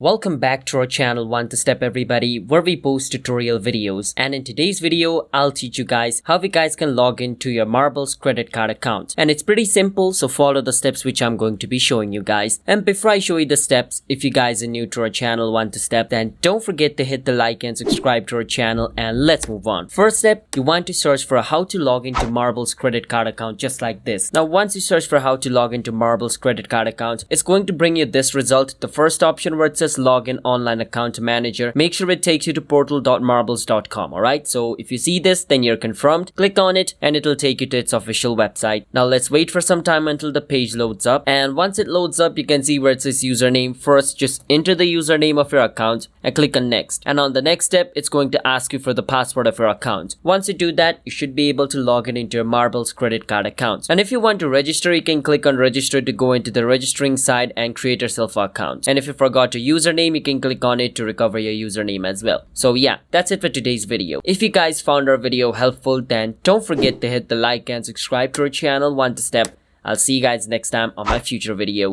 Welcome back to our channel One to Step everybody, where we post tutorial videos, and in today's video I'll teach you guys how you guys can log into your Marbles credit card account. And it's pretty simple, so follow the steps which I'm going to be showing you guys. And before I show you the steps, if you guys are new to our channel One to Step, then don't forget to hit the like and subscribe to our channel, and let's move on. First step, you want to search for how to log into Marbles credit card account, just like this. Now once you search for how to log into Marbles credit card account, it's going to bring you this result. The first option where it says login online account manager, make sure it takes you to portal.marbles.com. Alright, so if you see this, then you're confirmed. Click on it and it'll take you to its official website. Now let's wait for some time until the page loads up, and once it loads up you can see where it says username. First, just enter the username of your account and click on next, and on the next step it's going to ask you for the password of your account. Once you do that, you should be able to log in into your Marbles credit card account. And if you want to register, you can click on register to go into the registering side and create yourself an account. And if you forgot your username, you can click on it to recover your username as well. So yeah, that's it for today's video. If you guys found our video helpful, then don't forget to hit the like and subscribe to our channel One to Step. I'll see you guys next time on my future video.